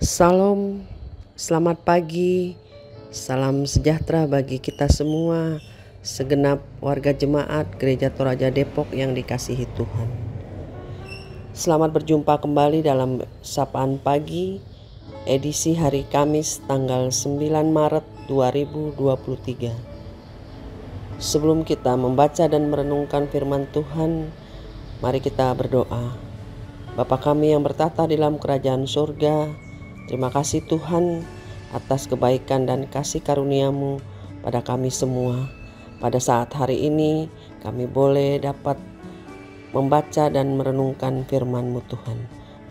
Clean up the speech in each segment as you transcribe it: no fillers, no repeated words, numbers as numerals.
Salam, selamat pagi, salam sejahtera bagi kita semua, segenap warga jemaat Gereja Toraja Depok yang dikasihi Tuhan. Selamat berjumpa kembali dalam Sapaan Pagi, edisi hari Kamis tanggal 9 Maret 2023. Sebelum kita membaca dan merenungkan firman Tuhan, mari kita berdoa. Bapa kami yang bertata di dalam kerajaan surga, terima kasih Tuhan atas kebaikan dan kasih karunia-Mu pada kami semua. Pada saat hari ini kami boleh dapat membaca dan merenungkan firman-Mu Tuhan.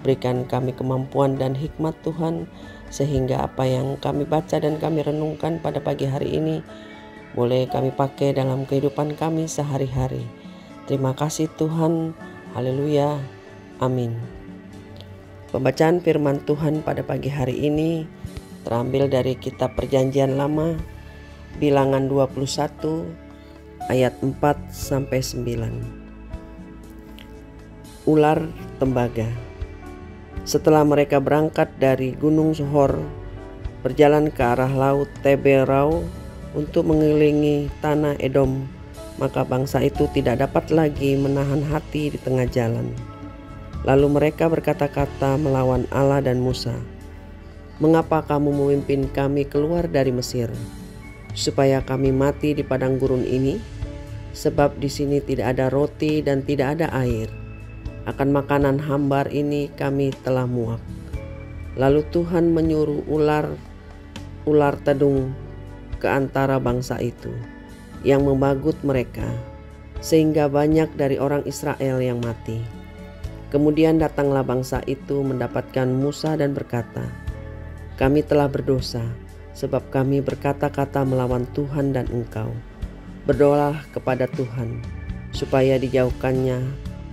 Berikan kami kemampuan dan hikmat Tuhan, sehingga apa yang kami baca dan kami renungkan pada pagi hari ini boleh kami pakai dalam kehidupan kami sehari-hari. Terima kasih Tuhan. Haleluya. Amin. Pembacaan firman Tuhan pada pagi hari ini terambil dari kitab Perjanjian Lama, Bilangan 21 ayat 4-9. Ular tembaga. Setelah mereka berangkat dari Gunung Sohor, berjalan ke arah laut Teberau untuk mengelilingi tanah Edom, maka bangsa itu tidak dapat lagi menahan hati di tengah jalan. Lalu mereka berkata-kata melawan Allah dan Musa, "Mengapa kamu memimpin kami keluar dari Mesir, supaya kami mati di padang gurun ini? Sebab di sini tidak ada roti dan tidak ada air. Akan makanan hambar ini kami telah muak." Lalu Tuhan menyuruh ular tedung ke antara bangsa itu, yang membagut mereka, sehingga banyak dari orang Israel yang mati. Kemudian datanglah bangsa itu mendapatkan Musa dan berkata, "Kami telah berdosa, sebab kami berkata-kata melawan Tuhan dan engkau. Berdoalah kepada Tuhan, supaya dijauhkannya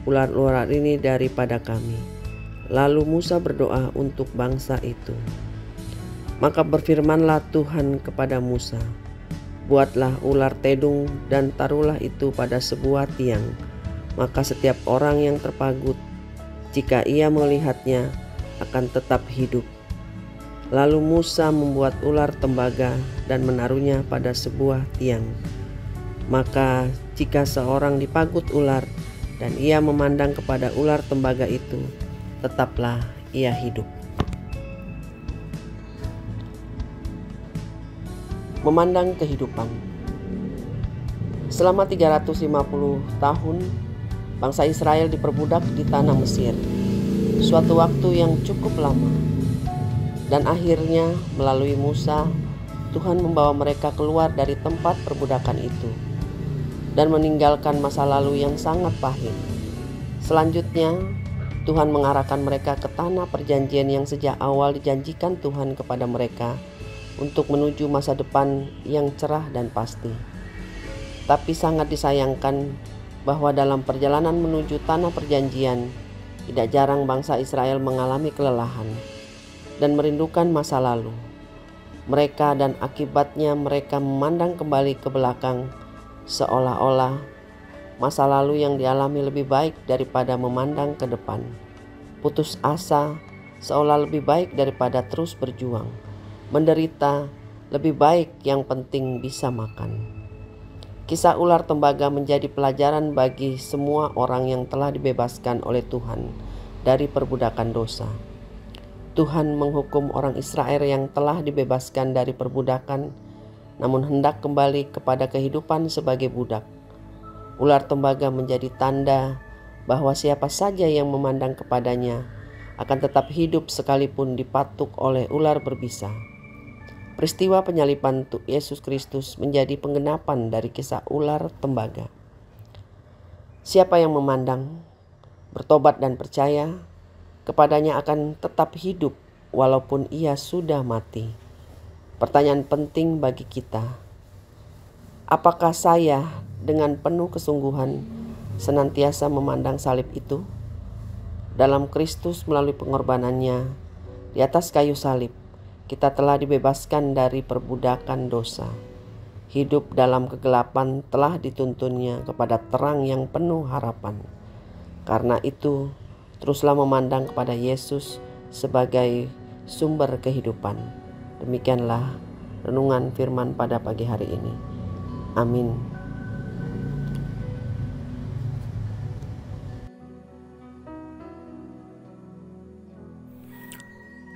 ular-ular ini daripada kami." Lalu Musa berdoa untuk bangsa itu. Maka berfirmanlah Tuhan kepada Musa, "Buatlah ular tedung dan taruhlah itu pada sebuah tiang. Maka setiap orang yang terpagut, jika ia melihatnya, akan tetap hidup." Lalu Musa membuat ular tembaga dan menaruhnya pada sebuah tiang. Maka jika seorang dipagut ular dan ia memandang kepada ular tembaga itu, tetaplah ia hidup. Memandang kehidupan. Selama 350 tahun, bangsa Israel diperbudak di tanah Mesir, suatu waktu yang cukup lama. Dan akhirnya melalui Musa, Tuhan membawa mereka keluar dari tempat perbudakan itu dan meninggalkan masa lalu yang sangat pahit. Selanjutnya, Tuhan mengarahkan mereka ke tanah perjanjian yang sejak awal dijanjikan Tuhan kepada mereka untuk menuju masa depan yang cerah dan pasti. Tapi sangat disayangkan bahwa dalam perjalanan menuju tanah perjanjian, tidak jarang bangsa Israel mengalami kelelahan dan merindukan masa lalu mereka, dan akibatnya mereka memandang kembali ke belakang, seolah-olah masa lalu yang dialami lebih baik daripada memandang ke depan. Putus asa seolah lebih baik daripada terus berjuang. Menderita lebih baik, yang penting bisa makan. Kisah ular tembaga menjadi pelajaran bagi semua orang yang telah dibebaskan oleh Tuhan dari perbudakan dosa. Tuhan menghukum orang Israel yang telah dibebaskan dari perbudakan, namun hendak kembali kepada kehidupan sebagai budak. Ular tembaga menjadi tanda bahwa siapa saja yang memandang kepadanya akan tetap hidup sekalipun dipatuk oleh ular berbisa. Peristiwa penyaliban Yesus Kristus menjadi penggenapan dari kisah ular tembaga. Siapa yang memandang, bertobat dan percaya kepadanya akan tetap hidup walaupun ia sudah mati. Pertanyaan penting bagi kita, apakah saya dengan penuh kesungguhan senantiasa memandang salib itu? Dalam Kristus melalui pengorbanannya di atas kayu salib, kita telah dibebaskan dari perbudakan dosa. Hidup dalam kegelapan telah dituntunnya kepada terang yang penuh harapan. Karena itu, teruslah memandang kepada Yesus sebagai sumber kehidupan. Demikianlah renungan firman pada pagi hari ini. Amin.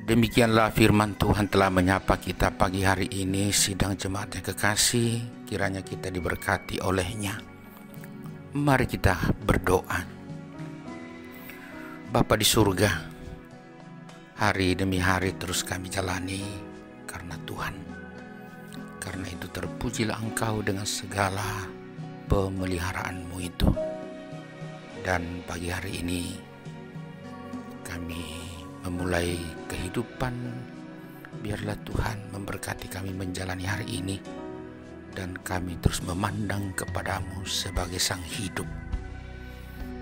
Demikianlah firman Tuhan telah menyapa kita pagi hari ini. Sidang jemaat yang kekasih, kiranya kita diberkati olehnya. Mari kita berdoa. Bapa di surga, hari demi hari terus kami jalani karena Tuhan. Karena itu terpujilah Engkau dengan segala pemeliharaanmu itu. Dan pagi hari ini kami memulai kehidupan. Biarlah Tuhan memberkati kami menjalani hari ini, dan kami terus memandang kepadamu sebagai Sang Hidup.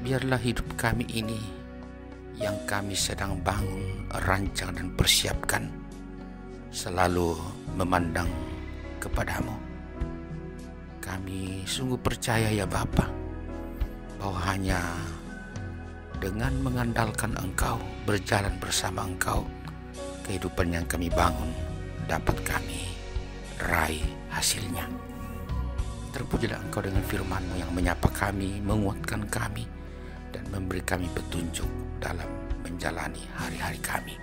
Biarlah hidup kami ini yang kami sedang bangun, rancang dan persiapkan selalu memandang kepadamu. Kami sungguh percaya ya Bapa, bahwa hanya dengan mengandalkan Engkau, berjalan bersama Engkau, kehidupan yang kami bangun dapat kami raih hasilnya. Terpujilah Engkau dengan firman-Mu yang menyapa kami, menguatkan kami, dan memberi kami petunjuk dalam menjalani hari-hari kami.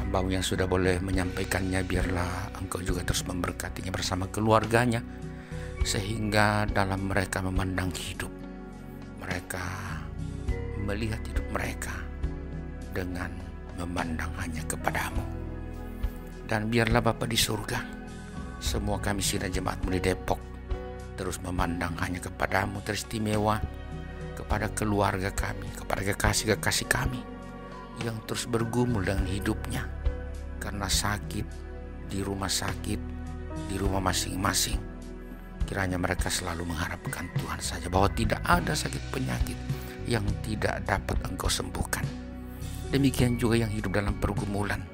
Hamba-Mu yang sudah boleh menyampaikannya, biarlah Engkau juga terus memberkatinya bersama keluarganya, sehingga dalam mereka memandang hidup, mereka melihat hidup mereka dengan memandang hanya kepadamu. Dan biarlah Bapa di surga, semua kami sidang jemaat-Mu di Depok terus memandang hanya kepadamu, teristimewa kepada keluarga kami, kepada kekasih-kekasih kami yang terus bergumul dengan hidupnya karena sakit, di rumah sakit, di rumah masing-masing. Kiranya mereka selalu mengharapkan Tuhan saja, bahwa tidak ada sakit penyakit yang tidak dapat Engkau sembuhkan. Demikian juga yang hidup dalam pergumulan.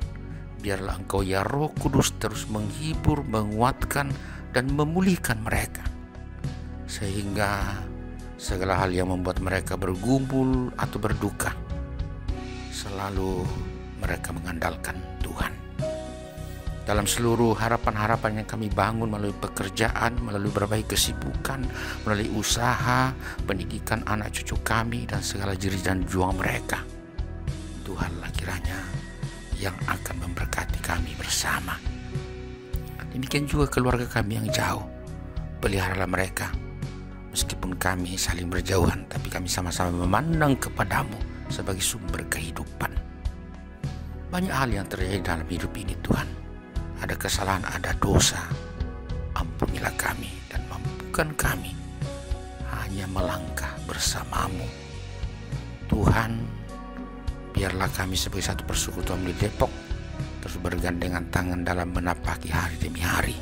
Biarlah Engkau ya Roh Kudus terus menghibur, menguatkan, dan memulihkan mereka, sehingga segala hal yang membuat mereka bergumul atau berduka, selalu mereka mengandalkan Tuhan. Dalam seluruh harapan-harapan yang kami bangun melalui pekerjaan, melalui berbagai kesibukan, melalui usaha, pendidikan anak cucu kami, dan segala jerih dan juang mereka, Tuhanlah kiranya yang akan memberkati kami bersama. Demikian juga keluarga kami yang jauh, peliharalah mereka. Meskipun kami saling berjauhan, tapi kami sama-sama memandang kepadamu sebagai sumber kehidupan. Banyak hal yang terjadi dalam hidup ini Tuhan. Ada kesalahan, ada dosa. Ampunilah kami dan mampukan kami hanya melangkah bersamamu. Tuhan, biarlah kami sebagai satu persekutuan di Depok terus bergandengan tangan dalam menapaki hari demi hari.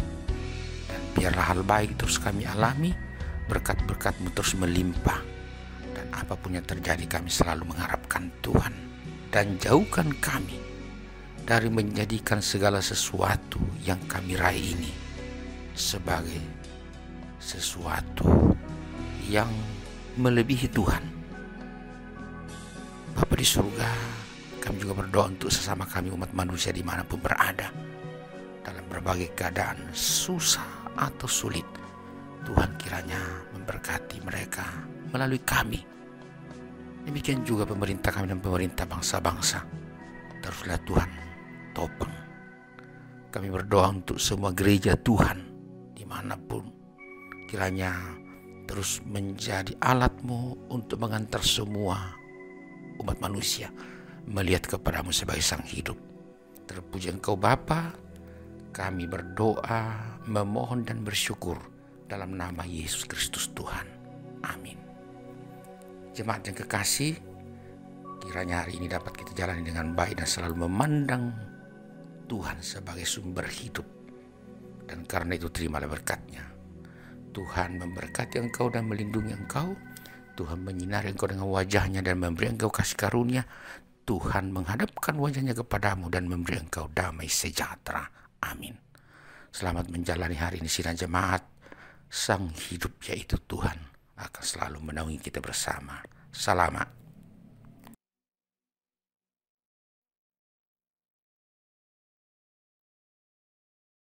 Dan biarlah hal baik terus kami alami, berkat-berkat-Mu terus melimpah. Dan apapun yang terjadi kami selalu mengharapkan Tuhan. Dan jauhkan kami dari menjadikan segala sesuatu yang kami raih ini sebagai sesuatu yang melebihi Tuhan. Bapa di surga, kami juga berdoa untuk sesama kami umat manusia dimanapun berada, dalam berbagai keadaan susah atau sulit. Tuhan kiranya memberkati mereka melalui kami. Demikian juga pemerintah kami dan pemerintah bangsa-bangsa. Teruslah Tuhan topang. Kami berdoa untuk semua gereja Tuhan dimanapun, kiranya terus menjadi alat-Mu untuk mengantar semua umat manusia melihat kepadamu sebagai Sang Hidup. Terpuji Engkau Bapa, kami berdoa, memohon dan bersyukur dalam nama Yesus Kristus Tuhan. Amin. Jemaat yang kekasih, kiranya hari ini dapat kita jalani dengan baik dan selalu memandang Tuhan sebagai sumber hidup. Dan karena itu terimalah berkat-Nya. Tuhan memberkati engkau dan melindungi engkau. Tuhan menyinari engkau dengan wajah-Nya dan memberi engkau kasih karunia. Tuhan menghadapkan wajah-Nya kepadamu dan memberi engkau damai sejahtera. Amin. Selamat menjalani hari ini sidang jemaat. Sang Hidup yaitu Tuhan akan selalu menaungi kita bersama. Selamat.